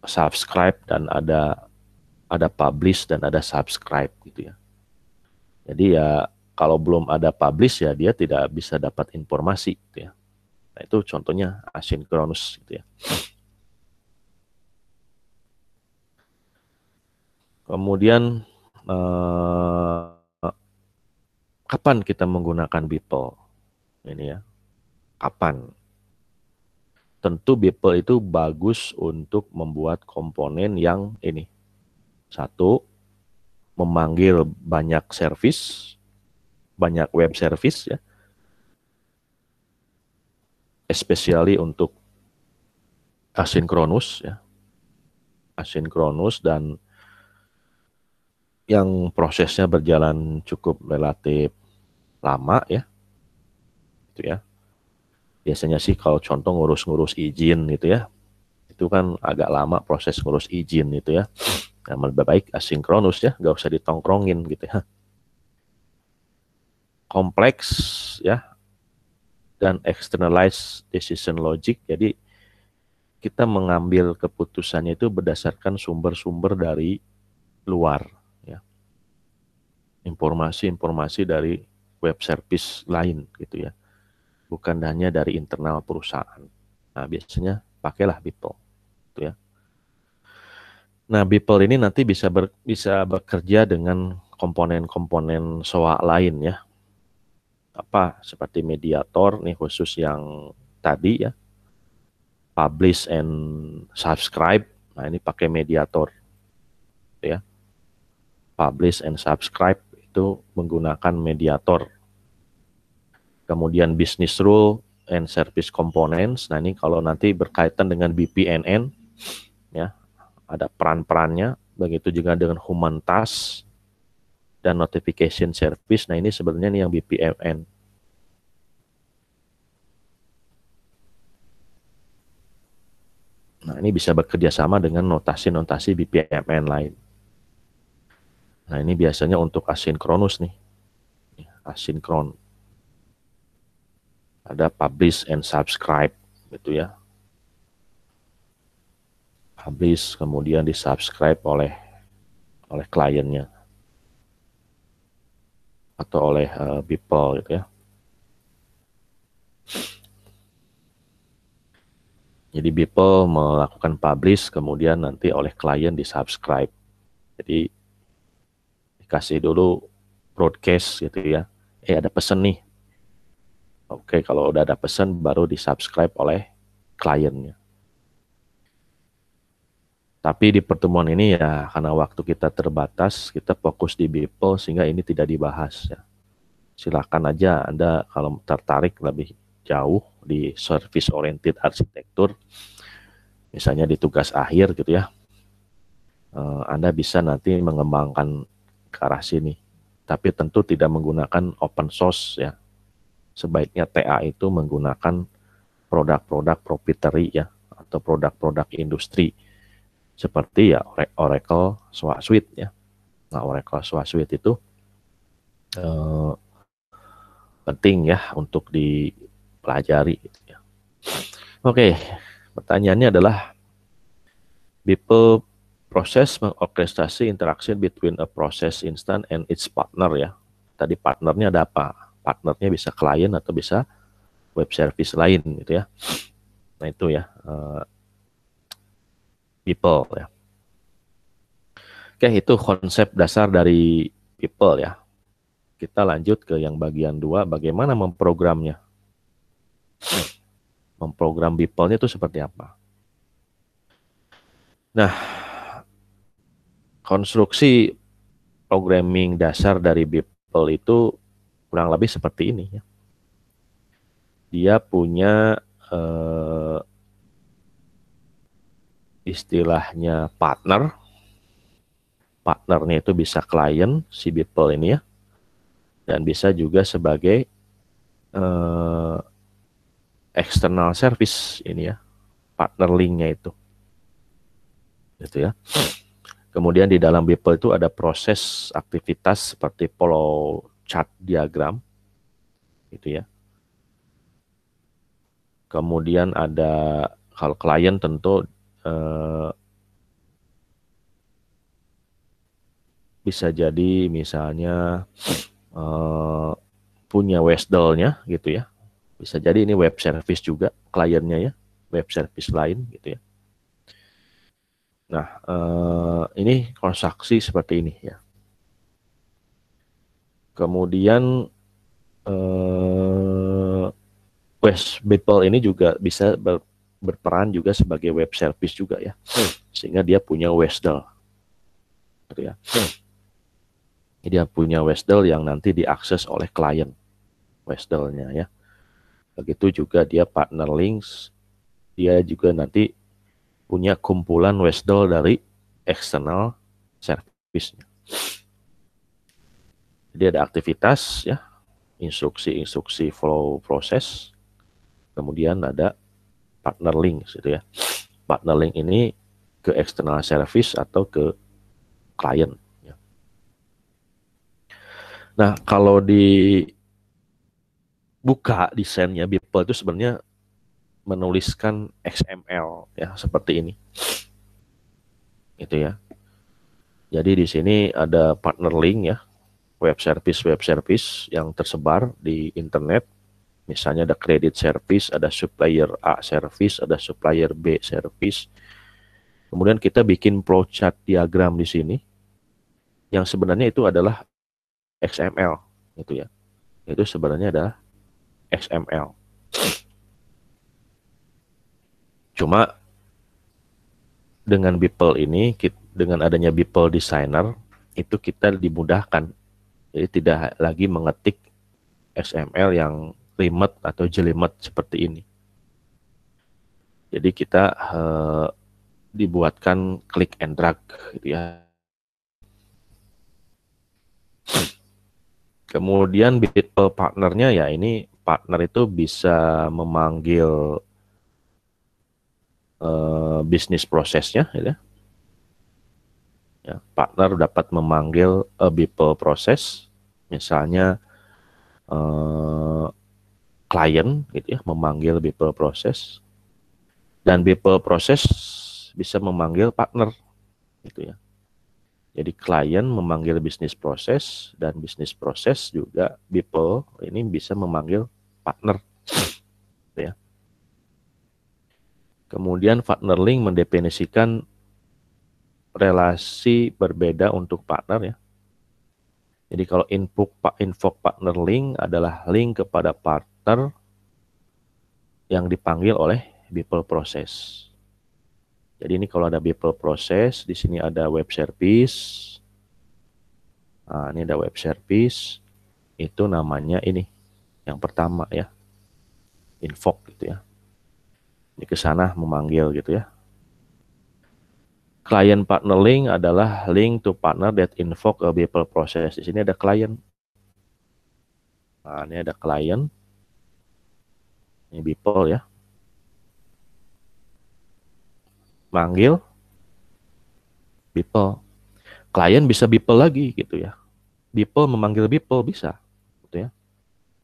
subscribe dan ada publish dan ada subscribe gitu ya. Jadi ya kalau belum ada publish ya dia tidak bisa dapat informasi gitu ya. Nah itu contohnya asynchronous gitu ya. Kemudian kapan kita menggunakan Beeple? Ini ya, kapan? Tentu Beeple itu bagus untuk membuat komponen yang ini. Satu, memanggil banyak service, banyak web service ya, especially untuk asinkronus ya, asinkronus dan yang prosesnya berjalan cukup relatif lama ya, itu ya. Biasanya sih kalau contoh ngurus-ngurus izin gitu ya, itu kan agak lama proses ngurus izin itu ya. Nah, lebih baik asinkronus ya, nggak usah ditongkrongin gitu ya. Kompleks ya, dan externalized decision logic. Jadi kita mengambil keputusannya itu berdasarkan sumber-sumber dari luar, ya. Informasi-informasi dari web service lain gitu ya, bukan hanya dari internal perusahaan. Nah, biasanya pakailah Beeple, gitu ya. Nah, Beeple ini nanti bisa bekerja dengan komponen-komponen SOA lain ya, apa seperti mediator nih khusus yang tadi ya, publish and subscribe. Nah, ini pakai mediator ya. Publish and subscribe itu menggunakan mediator. Kemudian business rule and service components. Nah, ini kalau nanti berkaitan dengan BPMN ya, ada peran-perannya. Begitu juga dengan human task dan notification service. Nah, ini sebenarnya nih yang BPMN. Nah, ini bisa bekerja sama dengan notasi-notasi BPMN lain. Nah, ini biasanya untuk asinkronus nih. Asinkron. Ada publish and subscribe gitu ya. Publish kemudian disubscribe oleh kliennya atau oleh people gitu ya. Jadi people melakukan publish kemudian nanti oleh klien disubscribe. Jadi dikasih dulu broadcast gitu ya. Ada pesan nih. Oke, kalau udah ada pesan baru disubscribe oleh kliennya. Tapi di pertemuan ini ya karena waktu kita terbatas, kita fokus di people sehingga ini tidak dibahas ya. Silakan aja Anda kalau tertarik lebih jauh di service oriented arsitektur, misalnya di tugas akhir gitu ya, Anda bisa nanti mengembangkan ke arah sini. Tapi tentu tidak menggunakan open source ya. Sebaiknya TA itu menggunakan produk-produk proprietary ya, atau produk-produk industri seperti ya Oracle SWA Suite ya. Nah, Oracle SWA Suite itu eh, penting ya untuk dipelajari gitu ya. Oke, pertanyaannya adalah Beeple proses mengorkestrasi interaction between a process instant and its partner ya. Tadi partnernya ada apa? Partnernya bisa klien atau bisa web service lain gitu ya. Nah itu ya Beeple ya. Oke, itu konsep dasar dari Beeple ya. Kita lanjut ke yang bagian 2, bagaimana memprogramnya. Memprogram Beeple-nya itu seperti apa? Nah, konstruksi programming dasar dari Beeple itu kurang lebih seperti ini ya. Dia punya istilahnya partner. Partnernya itu bisa klien si Beeple ini ya, dan bisa juga sebagai eh, external service ini ya, partner linknya itu. Gitu ya. Kemudian di dalam Beeple itu ada proses aktivitas seperti flow chart diagram, gitu ya. Kemudian ada kalau klien tentu eh, bisa jadi misalnya punya WSDL-nya gitu ya. Bisa jadi ini web service juga kliennya ya, web service lain gitu ya. Nah, ini transaksi seperti ini ya. Kemudian Beeple ini juga bisa berperan juga sebagai web service juga ya, sehingga dia punya WSDL, gitu ya. Dia punya WSDL yang nanti diakses oleh klien WSDL-nya ya. Begitu juga dia partner links, dia juga nanti punya kumpulan WSDL dari external service-nya. Jadi ada aktivitas ya, instruksi-instruksi flow proses, kemudian ada partner link gitu ya. Partner link ini ke external service atau ke klien. Ya. Nah, kalau dibuka desainnya Beeple itu sebenarnya menuliskan XML ya seperti ini. Itu ya. Jadi di sini ada partner link ya, web service yang tersebar di internet. Misalnya ada credit service, ada supplier A service, ada supplier B service. Kemudian kita bikin flowchart diagram di sini, yang sebenarnya itu adalah XML, gitu ya. Itu sebenarnya adalah XML. Cuma dengan Beeple ini, dengan adanya Beeple Designer, itu kita dimudahkan. Jadi tidak lagi mengetik XML yang rimet atau jelimet seperti ini. Jadi kita dibuatkan klik and drag gitu ya. Kemudian Beeple partnernya ya ini partner itu bisa memanggil bisnis prosesnya gitu ya. Ya, partner dapat memanggil Beeple proses, misalnya klien gitu ya, memanggil Beeple proses, dan Beeple proses bisa memanggil partner gitu ya. Jadi klien memanggil bisnis proses dan bisnis proses juga Beeple ini bisa memanggil partner gitu ya. Kemudian partner link mendefinisikan relasi berbeda untuk partner ya. Jadi kalau invoke partner link adalah link kepada partner yang dipanggil oleh Beeple process. Jadi ini kalau ada Beeple process, di sini ada web service. Nah, ini ada web service. Itu namanya ini yang pertama ya. Invoke gitu ya. Ini ke sana memanggil gitu ya. Client partner link adalah link to partner that invoke a Beeple process. Di sini ada client. Nah, ini ada client. Ini Beeple ya. Manggil Beeple. Klien bisa Beeple lagi gitu ya. Beeple memanggil Beeple bisa gitu ya.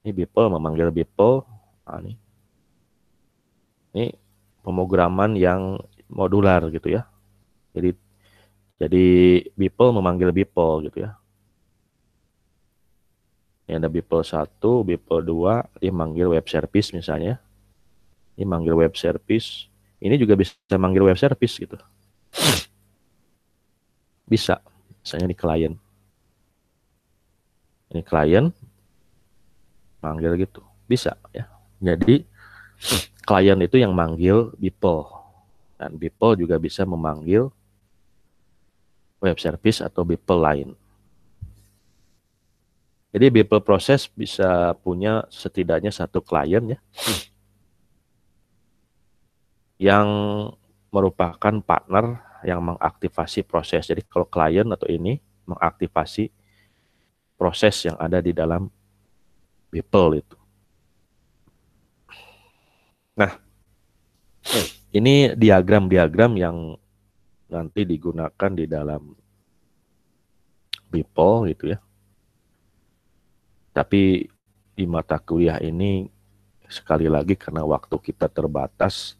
Ini Beeple memanggil Beeple. Nah, ini pemrograman yang modular gitu ya. Jadi Beeple memanggil Beeple gitu ya. Ini ada Beeple 1, Beeple 2, dia manggil web service misalnya. Ini manggil web service. Ini juga bisa manggil web service gitu. Bisa. Misalnya di klien. Ini klien manggil gitu. Bisa ya. Jadi klien itu yang manggil Beeple. Dan Beeple juga bisa memanggil web service atau Beeple lain. Jadi Beeple proses bisa punya setidaknya satu klien ya, yang merupakan partner yang mengaktifasi proses. Jadi kalau klien atau ini mengaktifasi proses yang ada di dalam Beeple itu. Nah, ini diagram-diagram yang nanti digunakan di dalam Beeple gitu ya. Tapi di mata kuliah ini sekali lagi karena waktu kita terbatas,